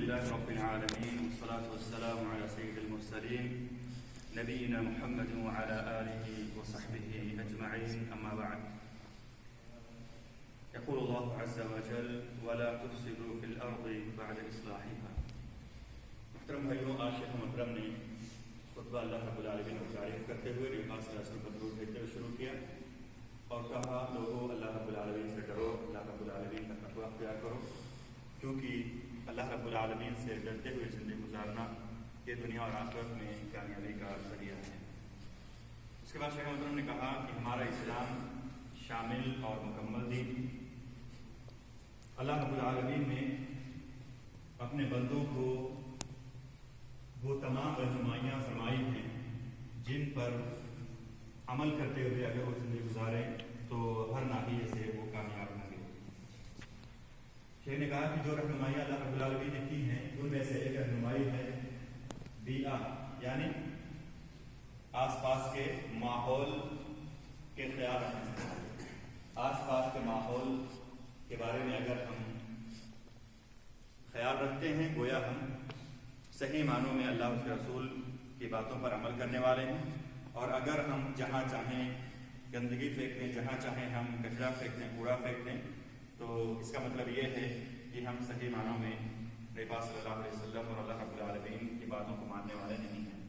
لله رب العالمين والصلاة والسلام على سيد المرسلين نبينا محمد وعلى آله وصحبه أجمعين أما بعد يقول الله عز وجل ولا تفسدوا في الأرض بعد إصلاحها. محترم بھائیوں، آج شیخ محترم نے خطبہ اللہ رب العالمین کی تعریف کرتے ہوئے نبی پاک صلی اللہ علیہ وسلم پر درود بھیجتے ہوئے شروع کیا اور کہا لوگوں اللہ رب العالمین سے ڈرو، اللہ رب العالمین کا تقوی اختیار کرو، کیونکہ اللہ رب العالمین سے ڈرتے ہوئے زندگی گزارنا یہ دنیا اور آخرت میں کامیابی کا ذریعہ ہے۔ اس کے بعد شیخ محترم نے کہا کہ ہمارا اسلام شامل اور مکمل دین، اللہ رب العالمین نے اپنے بندوں کو وہ تمام رہنمائیاں فرمائی ہیں جن پر عمل کرتے ہوئے اگر وہ زندگی گزاریں تو ہر ناحیے سے وہ کامیاب ہوں گے۔ شیخ نے کہا کہ جو رہنمائیاں اللہ رب العالمین نے کی ہیں ان میں سے ایک رہنمائی ہے بیئہ، یعنی آس پاس کے ماحول کے خیال رکھنے سے۔ آس پاس کے ماحول کے بارے میں اگر ہم خیال رکھتے ہیں گویا ہم صحیح معنوں میں اللہ اس کے رسول کی باتوں پر عمل کرنے والے ہیں، اور اگر ہم جہاں چاہیں گندگی پھینک دیں، جہاں چاہیں ہم کچرا پھینک دیں، کوڑا پھینک دیں، تو اس کا مطلب یہ ہے کہ ہم صحیح معنوں میں نبی پاک صلی اللہ علیہ وسلم اور اللہ رب العالمین کی باتوں کو ماننے والے نہیں ہیں۔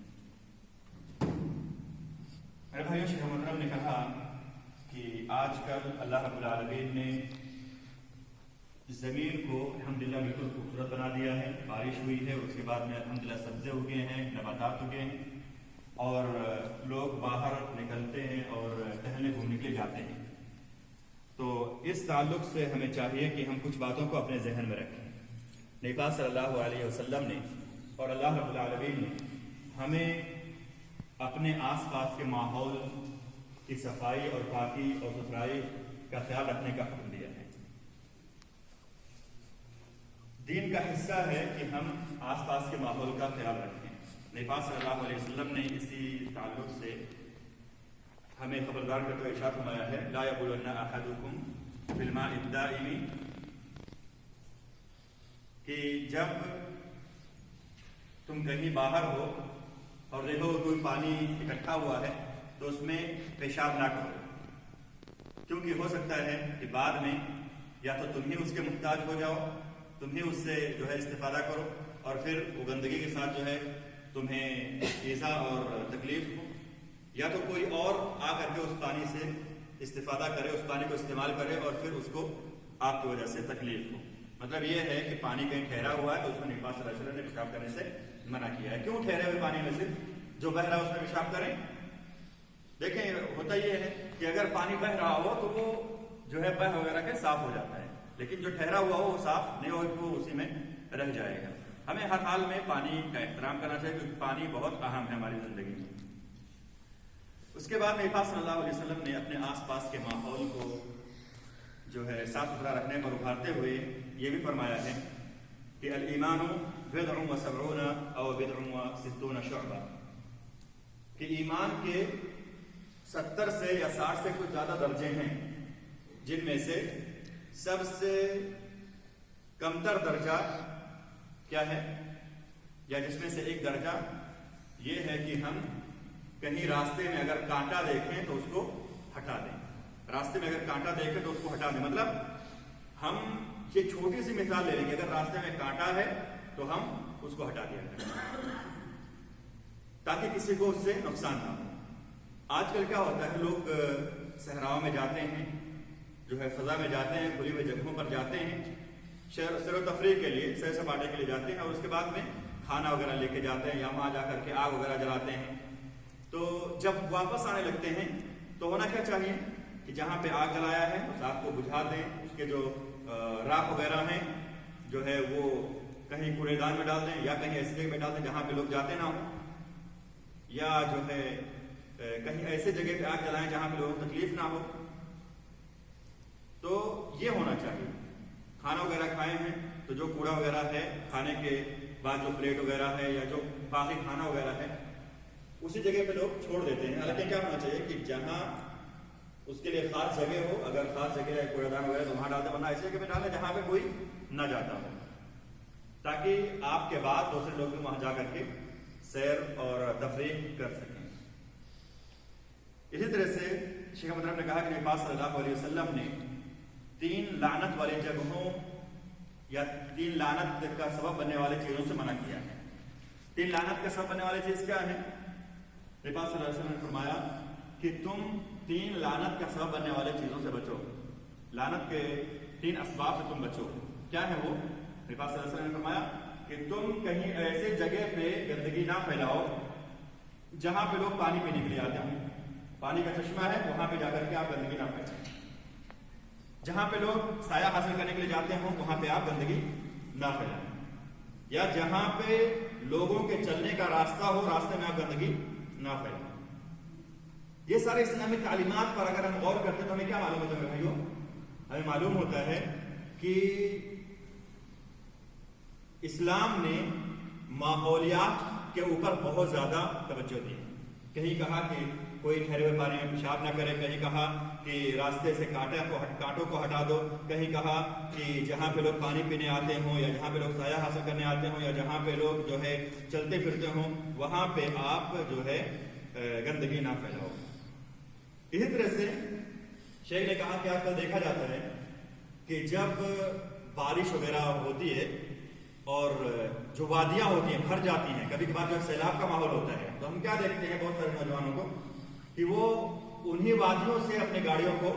میرے بھائیوں، شیخ محترم نے کہا کہ آج کل اللہ رب العالمین نے زمین کو الحمدللہ بالکل خوبصورت بنا دیا ہے، بارش ہوئی ہے، اس کے بعد میں الحمدللہ سبزے اگے ہیں، نباتات اگے ہیں، اور لوگ باہر نکلتے ہیں اور ٹہلنے گھومنے کے لیے جاتے ہیں۔ تو اس تعلق سے ہمیں چاہیے کہ ہم کچھ باتوں کو اپنے ذہن میں رکھیں۔ نبی پاک صلی اللہ علیہ وسلم نے اور اللہ رب العالمین نے ہمیں اپنے آس پاس کے ماحول کی صفائی اور پاکی اور ستھرائی کا خیال رکھنے کا حکم دیا ہے۔ دین کا حصہ ہے کہ ہم آس پاس کے ماحول کا خیال رکھیں۔ نبی پاک صلی اللہ علیہ وسلم نے اسی تعلق سے ہمیں خبردار کرتے ہوئے ارشاد فرمایا ہے لا یبولن احدکم فی الماء الدائم، کہ جب تم کہیں باہر ہو اور دیکھو کوئی پانی اکٹھا ہوا ہے تو اس میں پیشاب نہ کرو، کیونکہ ہو سکتا ہے کہ بعد میں یا تو تم ہی اس کے محتاج ہو جاؤ، تم ہی اس سے جو ہے استفادہ کرو، اور پھر وہ گندگی کے ساتھ جو ہے تمہیں ایذا اور تکلیف ہو، یا تو کوئی اور آ کر کے اس پانی سے استفادہ کرے، اس پانی کو استعمال کرے اور پھر اس کو آپ کی وجہ سے تکلیف ہو۔ مطلب یہ ہے کہ پانی کہیں ٹھہرا ہوا ہے تو اس میں نبی پاک صلی اللہ علیہ وسلم نے پیشاب کرنے سے منع کیا ہے۔ کیوں ٹھہرے ہوئے پانی میں صرف جو بہ رہا ہے اس میں پیشاب کریں؟ دیکھیں ہوتا یہ ہے کہ اگر پانی بہ رہا ہو تو وہ جو ہے بہ وغیرہ کے صاف ہو جاتا ہے، لیکن جو ٹھہرا ہوا ہو وہ صاف نہیں ہو، وہ اسی میں رہ جائے گا۔ ہمیں ہر حال میں پانی کا احترام کرنا چاہیے کیونکہ پانی بہت اہم ہے ہماری زندگی میں۔ اس کے بعد نبی پاک صلی اللہ علیہ وسلم نے اپنے آس پاس کے ماحول کو جو ہے صاف ستھرا رکھنے پر ابھارتے ہوئے یہ بھی فرمایا ہے کہ الایمان بضع و سبعون او بضع و ستون شعبہ، کہ ایمان کے 70 سے یا 60 سے کچھ زیادہ درجے ہیں، جن میں سے سب سے کمتر درجہ کیا ہے، یا جس میں سے ایک درجہ یہ ہے کہ ہم کہیں راستے میں اگر کانٹا دیکھیں تو اس کو ہٹا دیں۔ راستے میں اگر کانٹا دیکھیں تو اس کو ہٹا دیں، مطلب ہم یہ چھوٹی سی مثال لے لیں گے، اگر راستے میں کانٹا ہے تو ہم اس کو ہٹا دیا کریں تاکہ کسی کو اس سے نقصان نہ ہو۔ آج کل کیا ہوتا ہے، لوگ صحراؤں میں جاتے ہیں، جو ہے فضا میں جاتے ہیں، کھلی ہوئی جگہوں پر جاتے ہیں، سیر و تفریح کے لیے، سیر سپاٹے کے لیے جاتے ہیں، اور اس کے بعد میں کھانا وغیرہ لے کے جاتے ہیں یا وہاں جا کر کے آگ وغیرہ جلاتے ہیں۔ تو جب واپس آنے لگتے ہیں تو ہونا کیا چاہیے کہ جہاں پہ آگ جلایا ہے اس آگ کو بجھا دیں، اس کے جو راکھ وغیرہ ہیں جو ہے وہ کہیں کوڑے دان میں ڈال دیں یا کہیں ایسی جگہ میں ڈال دیں جہاں پہ لوگ جاتے نہ ہوں، یا جو ہے کہیں ایسے جگہ پہ آگ جلائیں جہاں پہ لوگوں کو تکلیف نہ ہو۔ تو یہ ہونا چاہیے۔ کھانا وغیرہ کھائے ہیں تو جو کوڑا وغیرہ ہے کھانے کے بعد، جو پلیٹ وغیرہ ہے یا جو باقی کھانا وغیرہ ہے اسی جگہ پہ لوگ چھوڑ دیتے ہیں۔ حالانکہ کیا ہونا چاہیے کہ جہاں اس کے لیے خاص جگہ ہو، اگر خاص جگہ ہے کوڑا دان وغیرہ تو وہاں ڈالتے، ورنہ ایسی جگہ پہ ڈالیں جہاں پہ کوئی نہ جاتا ہو، تاکہ آپ کے بعد دوسرے لوگ بھی وہاں جا کر کے سیر اور تفریح کر سکیں۔ اسی طرح سے شیخ محترم نے کہا کہ نبی پاک صلی اللہ علیہ وسلم نے 3 لعنت والی جگہوں یا 3 لعنت کا سبب بننے والے چیزوں سے منع کیا ہے۔ 3 لعنت کا سبب بننے والی چیز کیا ہے؟ نبی پاک صلی اللہ علیہ وسلم نے فرمایا کہ تم 3 لعنت کا سبب بننے والے چیزوں سے بچو، لعنت کے 3 اسباب سے تم بچو۔ کیا ہے وہ؟ نبی پاک صلی اللہ علیہ وسلم نے فرمایا کہ تم کہیں ایسے جگہ پہ گندگی نہ پھیلاؤ جہاں پہ لوگ پانی پینے کے لیے آتے ہیں، پانی کا چشمہ ہے وہاں پہ جا کر کے آپ گندگی نہ پھیلائیں۔ جہاں پہ لوگ سایہ حاصل کرنے کے لیے جاتے ہوں وہاں پہ آپ گندگی نہ پھیلائیں، یا جہاں پہ لوگوں کے چلنے کا راستہ ہو راستے میں آپ گندگی نہ پھیلائیں۔ یہ سارے اسلامی تعلیمات پر اگر ہم غور کرتے ہیں تو ہمیں کیا معلوم ہوتا ہے بھائیوں؟ ہمیں معلوم ہوتا ہے کہ اسلام نے ماحولیات کے اوپر بہت زیادہ توجہ دی۔ کہیں کہا کہ کوئی ٹھہرے ہوئے پانی میں پیشاب نہ کرے، کہیں کہا کہ راستے سے کانٹوں کو ہٹا دو، کہیں کہا کہ جہاں پہ لوگ پانی پینے آتے ہوں یا جہاں پہ لوگ سایہ حاصل کرنے آتے ہوں یا جہاں پہ لوگ جو ہے چلتے پھرتے ہوں وہاں پہ آپ جو ہے گندگی نہ پھیلاؤ۔ اسی طرح سے شیخ نے کہا کہ آج کل دیکھا جاتا ہے کہ جب بارش وغیرہ ہوتی ہے اور جو وادیاں ہوتی ہیں بھر جاتی ہیں، کبھی کبھار جو سیلاب کا ماحول ہوتا ہے، تو ہم کیا دیکھتے ہیں بہت سارے نوجوانوں کو کہ وہ انہی وادیوں سے اپنی گاڑیوں کو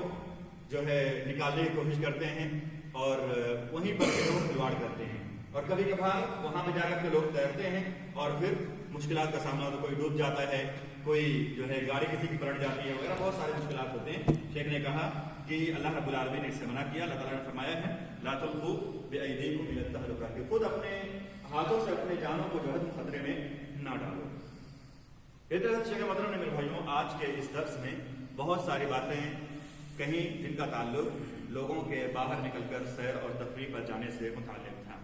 جو ہے نکالنے کی کوشش کرتے ہیں اور وہیں پر لوگ کھلواڑ کرتے ہیں، اور کبھی کبھار وہاں پہ جا کر کے لوگ تیرتے ہیں اور پھر مشکلات کا سامنا ہوتا ہے، کوئی ڈوب جاتا ہے، کوئی جو ہے گاڑی کسی کی پلٹ جاتی ہے وغیرہ، بہت سارے مشکلات ہوتے ہیں۔ شیخ نے کہا کہ اللہ رب العالمین نے اس سے منع کیا، اللہ تعالیٰ نے فرمایا ہے لا تلقوا بأیدیکم الی التہلکہ، کہ خود اپنے ہاتھوں سے اپنے جانوں کو جو ہے خطرے میں نہ ڈالو۔ اس طرح سے شیخ محترم نے میرے بھائیوں آج کے اس درس میں بہت ساری باتیں کہیں جن کا تعلق لوگوں کے باہر نکل کر سیر اور تفریح پر جانے سے متعلق تھا۔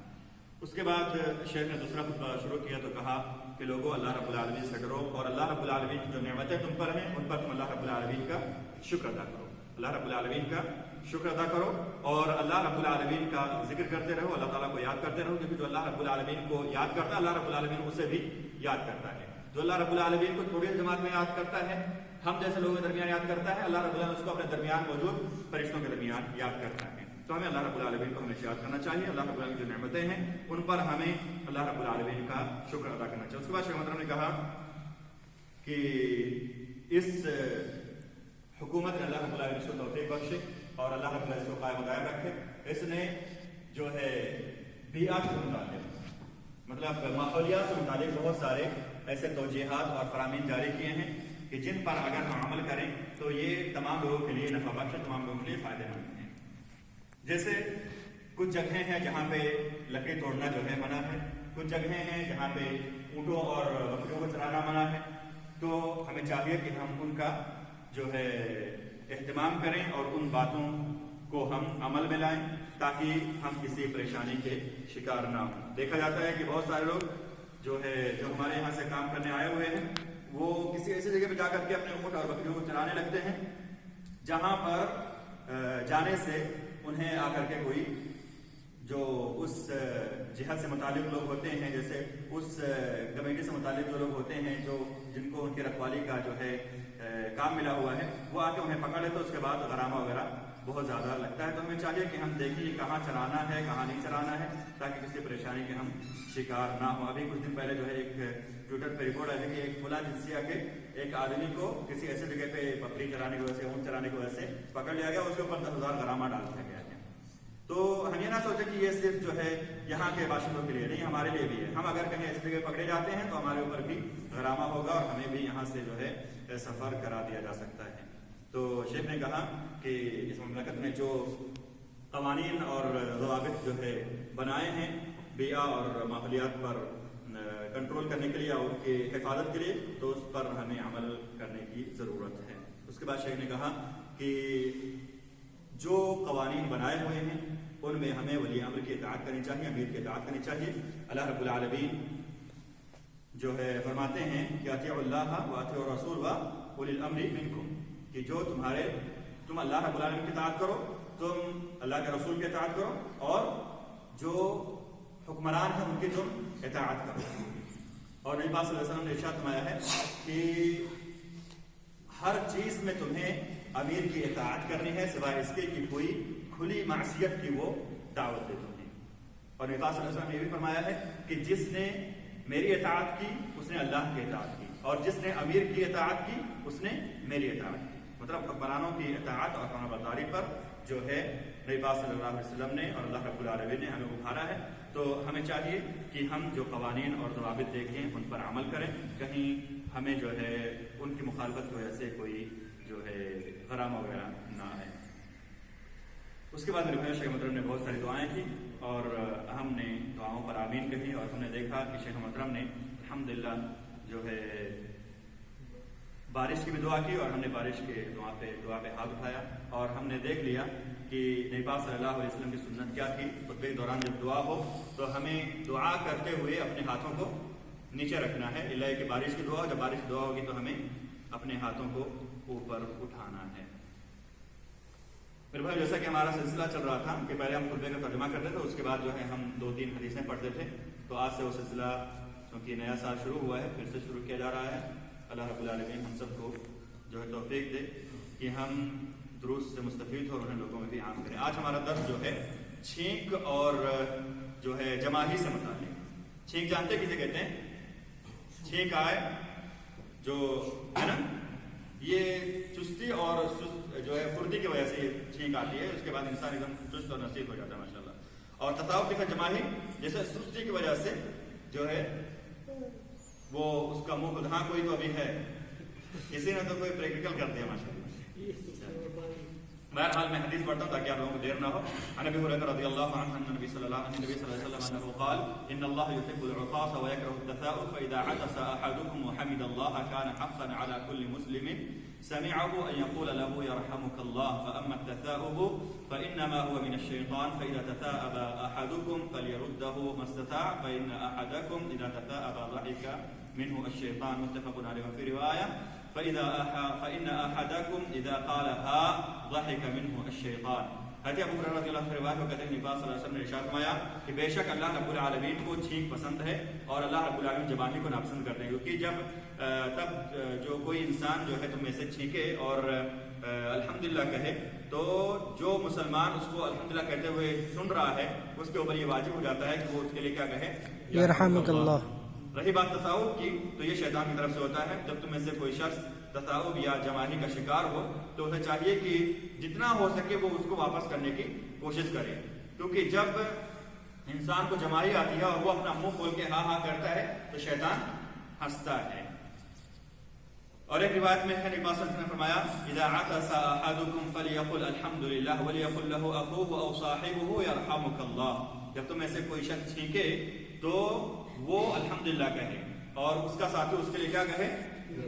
اس کے بعد شیخ نے دوسرا خطبہ شروع کیا تو کہا کہ لوگوں اللہ رب العالمین سے ڈرو اور اللہ رب العالمین کی جو نعمتیں تم پر ہیں ان پر تم اللہ رب العالمین کا شکر ادا کرو، اللہ رب العالمین کا شکر ادا کرو اور اللہ رب العالمین کا ذکر کرتے رہو، اللہ تعالیٰ کو یاد کرتے رہو، کیونکہ جو اللہ رب العالمین کو یاد کرتا ہے اللہ رب العالمین اسے بھی یاد کرتا ہے۔ جو اللہ رب العالمین کو تھوڑی جماعت میں یاد کرتا ہے، ہم جیسے لوگوں کے درمیان یاد کرتا ہے، اللہ رب العالمین اس کو اپنے درمیان موجود فرشتوں کے درمیان یاد کرتا ہے۔ تو ہمیں اللہ رب العالمین کو ہمیشہ یاد کرنا چاہیے، اللہ رب العالمین کی جو نعمتیں ہیں ان پر ہمیں اللہ رب العالمین کا شکر ادا کرنا چاہیے۔ اس کے بعد شیخ محترم نے کہا کہ اس حکومت نے اللہ رب العالمین کو توفیق بخشے اور اللہ رب العالمین کو قائم و دائم رکھے۔ اس نے جو ہے بیعت سے متعلق مطلب ماحولیات سے متعلق بہت سارے ایسے توجیحات اور فرامین جاری کیے ہیں کہ جن پر اگر ہم عمل کریں تو یہ تمام لوگوں کے لیے نفع بخش ہے، تمام لوگوں کے لیے فائدہ مند ہے۔ جیسے کچھ جگہیں ہیں جہاں پہ لکڑی توڑنا جو ہے منع ہے، کچھ جگہیں ہیں جہاں پہ اونٹوں اور بکریوں کو چرانا منع ہے، تو ہمیں چاہیے کہ ہم ان کا جو ہے اہتمام کریں اور ان باتوں کو ہم عمل میں لائیں تاکہ ہم کسی پریشانی کے شکار نہ ہوں۔ دیکھا جاتا ہے کہ بہت سارے لوگ جو ہمارے یہاں سے کام کرنے آئے ہوئے ہیں وہ کسی ایسی جگہ پہ جا کر کے اپنے اونٹ اور بکریوں کو چرانے لگتے ہیں جہاں پر جانے سے انہیں آ کر کے کوئی جو اس جہاد سے متعلق لوگ ہوتے ہیں، جیسے اس کمیٹی سے متعلق جو لوگ ہوتے ہیں جن کو ان کی رکھوالی کا جو ہے کام ملا ہوا ہے، وہ آ کے انہیں پکڑ لیتے، اس کے بعد غرامہ وغیرہ بہت زیادہ لگتا ہے۔ تو ہمیں چاہیے کہ ہم دیکھیں کہاں چرانا ہے کہاں نہیں چرانا ہے تاکہ کسی پریشانی کے ہم شکار نہ ہوں۔ ابھی کچھ دن پہلے جو ہے ایک ٹویٹر پہ رپورٹ آئی کہ ایک فلاں جنسیہ کے ایک آدمی کو کسی ایسی جگہ پہ بکری چرانے کی وجہ سے اونٹ چرانے کی وجہ سے پکڑ لیا گیا، اس کے اوپر 10,000 غرامہ ڈال دیا گیا ہے۔ تو ہم یہ نہ سوچیں کہ یہ صرف جو ہے یہاں کے باشندوں کے لیے نہیں، ہمارے لیے بھی ہے۔ ہم اگر کہیں ایسی جگہ پکڑے جاتے ہیں تو ہمارے اوپر بھی غرامہ ہوگا اور ہمیں بھی یہاں سے جو ہے سفر کرا دیا جا سکتا ہے۔ تو شیخ نے کہا کہ اس مملکت میں جو قوانین اور ضوابط جو ہے بنائے ہیں بیعہ اور ماحولیات پر کنٹرول کرنے کے لیے اور ان کی حفاظت کے لیے، تو اس پر ہمیں عمل کرنے کی ضرورت ہے۔ اس کے بعد شیخ نے کہا کہ جو قوانین بنائے ہوئے ہیں ان میں ہمیں ولی امر کی اطاعت کرنی چاہیے، امیر کی اطاعت کرنی چاہیے۔ اللہ رب العالمین جو ہے فرماتے ہیں کہ اطیعوا اللہ واطیعوا الرسول واولی الامر منکم، کہ جو تم اللہ رب العالمین کی اطاعت کرو، تم اللہ کے رسول کی اطاعت کرو، اور جو حکمران ہیں ان کی تم اطاعت کرو. اور نبی پاک صلی اللہ علیہ وسلم نے ارشاد فرمایا ہے کہ ہر چیز میں تمہیں امیر کی اطاعت کرنی ہے سوائے اس کے کہ کوئی کھلی معصیت کی وہ دعوت دے تمہیں. اور نبی پاک صلی اللہ علیہ وسلم نے یہ بھی فرمایا ہے کہ جس نے میری اطاعت کی اس نے اللہ کی اطاعت کی, اور جس نے امیر کی اطاعت کی اس نے میری اطاعت کی. مطلب حکمرانوں کی اطاعت اور فرما برداری پر جو ہے نبی پاک صلی اللہ علیہ وسلم نے اور اللہ رب العالمین نے ہمیں ابھارا ہے. تو ہمیں چاہیے کہ ہم جو قوانین اور ضوابط دیکھیں ان پر عمل کریں, کہیں ہمیں جو ہے ان کی مخالفت کی وجہ سے کوئی جو ہے غرامہ وغیرہ نہ آئے. اس کے بعد میرے بھائی شیخ محترم نے بہت ساری دعائیں کی اور ہم نے دعاؤں پر آمین کہی, اور ہم نے دیکھا کہ شیخ محترم نے الحمدللہ جو ہے بارش کی بھی دعا کی, اور ہم نے بارش کے دعا پہ ہاتھ اٹھایا, اور ہم نے دیکھ لیا کہ نبی پاک صلی اللہ علیہ وسلم کی سنت کیا تھی. خطبے کے دوران جب دعا ہو تو ہمیں دعا کرتے ہوئے اپنے ہاتھوں کو نیچے رکھنا ہے, اللہ کہ بارش کی دعا, جب بارش کی دعا ہوگی تو ہمیں اپنے ہاتھوں کو اوپر اٹھانا ہے. پھر بھائی جیسا کہ ہمارا سلسلہ چل رہا تھا کہ پہلے ہم خطبے کا ترجمہ کرتے تھے, اس کے بعد جو ہے ہم 2-3 حدیثیں پڑھتے تھے. تو آج سے وہ سلسلہ چونکہ نیا سال شروع ہوا ہے پھر سے شروع کیا جا رہا ہے. اللہ رب العالمین ہم سب کو جو ہے توفیق دے کہ ہم دروس سے مستفید ہو اور انہیں لوگوں میں بھی عام کریں. آج ہمارا درس جو ہے چھینک اور جو ہے جماہی سے متعلق. چھینک جانتے کسے کہتے ہیں؟ چھینک آئے جو ہے نا, یہ چستی اور جو ہے پھرتی کی وجہ سے یہ چھینک آتی ہے, اس کے بعد انسان ایک دم چست اور نصیب ہو جاتا ہے ماشاءاللہ. اور تصاوف کی جماہی جیسے سستی کی وجہ سے جو ہے وہ اس کا منہ خود, ہاں کوئی تو ابھی ہے, کسی نے تو کوئی پریکٹیکل کر دیا ماشاءاللہ. بہرحال میں حدیث پڑھتا ہوں تاکہ آپ لوگوں کو دیر نہ ہو. عن ابي هريره رضي الله عنه ان النبي صلى الله عليه وسلم انه قال ان الله يحب العطاس ويكره التثاؤب فاذا عطس احدكم وحمد الله كان حقا على كل مسلم سمعه ان يقول له يرحمك الله فاما التثاؤب فانما هو من الشيطان فاذا تثاءب احدكم فليرده ما استطاع فان احدكم اذا تثاءب ضحك منه الشيطان متفق عليه. وفي روايه فإن أحدكم إذا قال ها ضحك منه الشيطان. حضرت ابو ہریرہ رضی اللہ عنہ روایت ہے, کہتے ہیں نبی صلی اللہ علیہ وسلم نے ارشاد فرمایا کہ بے شک اللہ رب العالمین کو چھینک پسند ہے اور اللہ رب العالمین جماہی کو ناپسند کرتے ہیں, کیونکہ تب جو کوئی انسان جو ہے تم میں سے چھینکے اور الحمدللہ کہے تو جو مسلمان اس کو الحمدللہ کہتے ہوئے سن رہا ہے اس کے اوپر یہ واجب ہو جاتا ہے کہ وہ اس کے لیے کیا کہے, یرحمک اللہ. رہی بات تصاوب کی تو یہ شیطان کی طرف سے ہوتا ہے. جب تم میں سے کوئی شخص تصاوب یا جماہی کا شکار ہو تو اسے چاہیے کہ جتنا ہو سکے وہ اس کو واپس کرنے کی کوشش کرے, کیونکہ جب انسان کو جماہی آتی ہے اور وہ اپنا منہ کھول کے ہاں ہاں کرتا ہے تو شیطان ہنستا ہے. اور ایک روایت میں ہے نبی صلی اللہ علیہ وسلم نے فرمایا اذا عطس احدكم فليقل الحمد لله وليقل له اخوه او صاحبه يرحمك الله. جب تم میں سے کوئی شخص چھینکے تو وہ الحمدللہ کہے اور اس کا ساتھی اس کے لیے کیا کہے,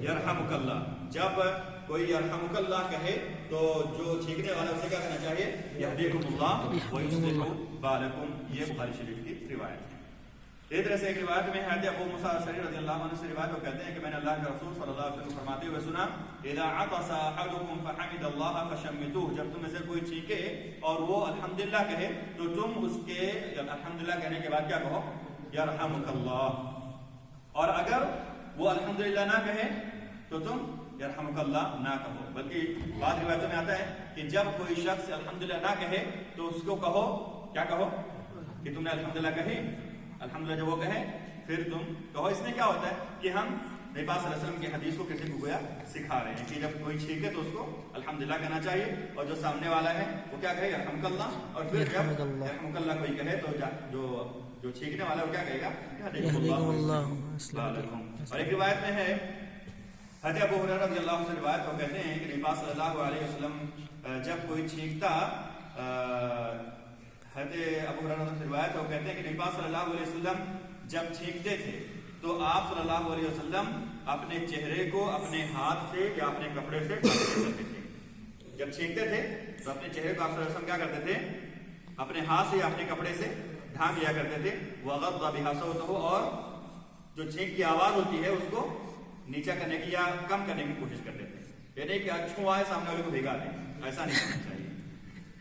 یرحمک اللہ. جب کوئی یرحمک اللہ کہے تو جو چھینکنے والا اسے کیا کہنا چاہیے, یہدیکم اللہ ویصلح بالکم. یہ بخاری شریف کی روایت ہے. اسی طرح سے ایک روایت میں ہے ابو موسیٰ اشعری رضی اللہ عنہ سے روایت وہ کہتے ہیں کہ میں نے اللہ کے رسول صلی اللہ علیہ وسلم فرماتے ہوئے سنا اذا عطس احدكم فحمد الله فشمتوه. جب تم میں سے کوئی چھینکے اور وہ الحمدللہ کہے تو تم اس کے الحمدللہ کہنے کے بعد کیا کہو, یرحمک اللہ. اور اگر وہ الحمدللہ نہ کہے تو تم یرحمک اللہ نہ کہو. بلکہ بعض روایتوں میں آتا ہے کہ جب کوئی شخص الحمدللہ نہ کہے تو اس کو کہو, کیا کہو, کہ تم نے الحمدللہ کہی. الحمدللہ جب وہ کہے پھر تم کہو. اس میں کیا ہوتا ہے کہ ہم نبی پاک صلی اللہ علیہ وسلم کی حدیث کو کسی کو گویا سکھا رہے ہیں کہ جب کوئی چھینکے تو اس کو الحمدللہ کہنا چاہیے, اور جو سامنے والا ہے وہ کیا کہے, یرحمک اللہ. اور پھر جب یرحمک اللہ کوئی کہے تو جو چھینکنے والا وہ کیا کہے گا, یہدیکم اللہ. اور ایک روایت میں ہے حضرت ابو ہریرہ رضی اللہ عنہ سے روایت وہ کہتے ہیں کہ نبی پاک صلی اللہ علیہ وسلم جب کوئی چھینکتا, حضرت ابو ہریرہ سے روایت وہ کہتے ہیں کہ نبی پاک صلی اللہ علیہ وسلم جب چھینکتے تھے تو آپ صلی اللہ علیہ وسلم اپنے چہرے کو اپنے ہاتھ سے یا اپنے کپڑے سے ڈھانپ کرتے تھے. جب چھینکتے تھے تو اپنے چہرے کو آپ صلی اللہ علیہ وسلم کیا کرتے تھے, اپنے ہاتھ سے یا اپنے کپڑے سے ڈھانپ لیا کرتے تھے. وغض بها صوته, اور جو چھینک کی آواز ہوتی ہے اس کو نیچا کرنے کی یا کم کرنے کی کوشش کرتے تھے, یعنی کہ اچھو آئے سامنے والے کو بھگا دیں, ایسا نہیں کرنا چاہیے.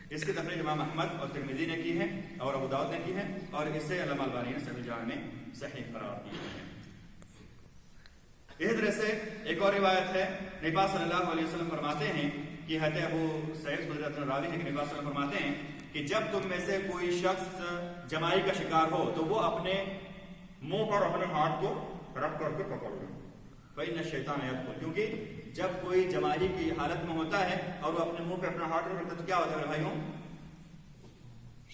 اس کی تخریج امام احمد اور ترمذی نے کی ہے اور ابو داؤد نے کی ہے اور اسے علامہ البانی نے صحیح الجامع میں صحیح قرار دیا ہے۔ اسی طرح سے ایک اور روایت ہے، نبی پاک صلی اللہ علیہ وسلم فرماتے ہیں کہ حضرت ابو سعید خدری رضی اللہ عنہ ہے کہ نبی پاک صلی اللہ علیہ وسلم فرماتے ہیں کہ جب تم میں سے کوئی شخص جمائی کا شکار ہو تو وہ اپنے منہ پر اپنے ہاتھ کو رکھ کر کے پکڑ لو، فإن الشیطان یدخل، کیونکہ جب کوئی جمائی کی حالت میں ہوتا ہے اور وہ اپنے منہ پہ اپنا ہاتھ رکھتا ہے تو کیا ہوتا ہے بھائیوں؟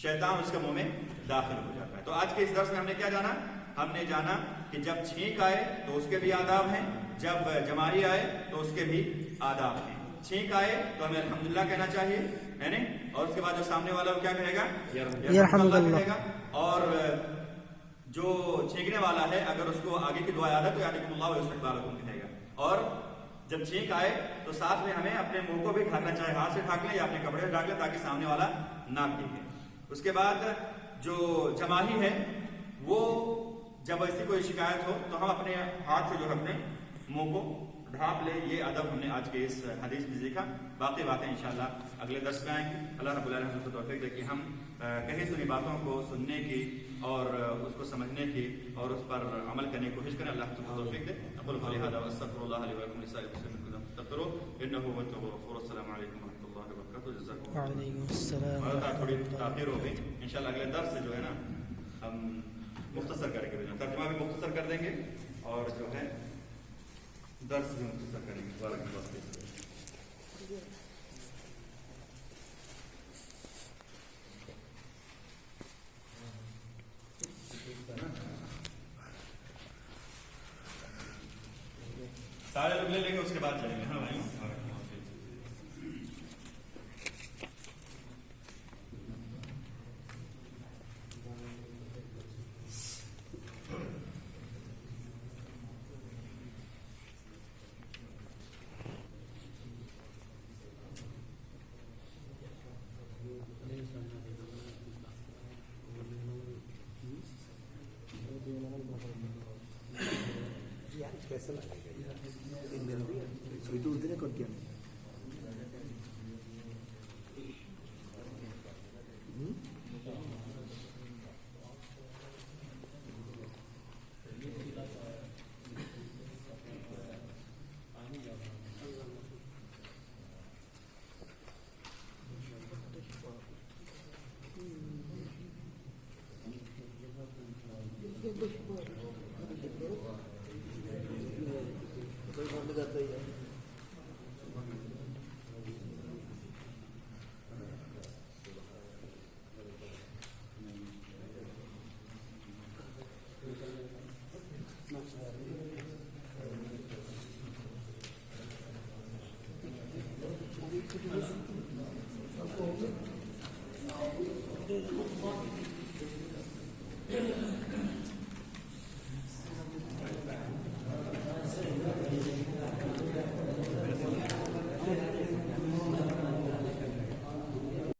شیطان اس کے منہ میں داخل ہو جاتا ہے۔ تو آج کے اس درس میں ہم نے کیا جانا؟ ہم نے جانا کہ جب چھینک آئے تو اس کے بھی آداب ہیں، جب جماری آئے تو اس کے بھی آداب ہیں۔ چھینک آئے تو ہمیں الحمدللہ کہنا چاہیے، ہے نا، اور اس کے بعد جو سامنے والا وہ کیا کہے گا؟ یرحمک کہے گا۔ اور جو چھینکنے والا ہے اگر اس کو آگے کی دعا یاد ہے تو یعلمکم اللہ واستقبالکم کہے گا۔ اور جب چھینک آئے تو ساتھ میں ہمیں اپنے منہ کو بھی ڈھانکنا چاہے، ہاتھ سے ڈھانک لیں یا اپنے کپڑے سے ڈھانک لیں تاکہ سامنے والا نہ دیکھے۔ اس کے بعد جو جماہی ہے وہ جب ایسی کوئی شکایت ہو تو ہم اپنے ہاتھ سے جو اپنے منہ کو ڈھانپ لیں، یہ ادب ہم نے آج کے اس حدیث میں سیکھا۔ باقی باتیں انشاءاللہ اگلے درس میں آئیں گے۔ اللہ رب العالمین کو توفیق دے کہ ہم کہیں سنی باتوں کو سننے کی اور اس کو سمجھنے کی اور اس پر عمل کرنے کی کوشش کریں۔ اللہ کو توفیق دے۔ اقول قولی ھذا واستغفر الله لي ولكم ولسائر المسلمين كلهم فاستغفروه انه هو التواب الغفور۔ السلام علیکم ورحمۃ اللہ وبرکاتہ۔ جزاکم اللہ۔ وعلیکم السلام۔ تھوڑی تاخیر ہو گئی، انشاءاللہ اگلے درس سے جو ہے نا ہم مختصر کریں گے، ترجمہ بھی مختصر کر دیں گے اور جو ہے درس بھی مختصر کریں گے۔ بارک اللہ فیک۔ سارے لوگ لے لیں گے، اس کے بعد چلیں گے۔ ہاں بھائی، کیسا لگے گا یار؟ سوئی تو ادھر کر دیا Thank you.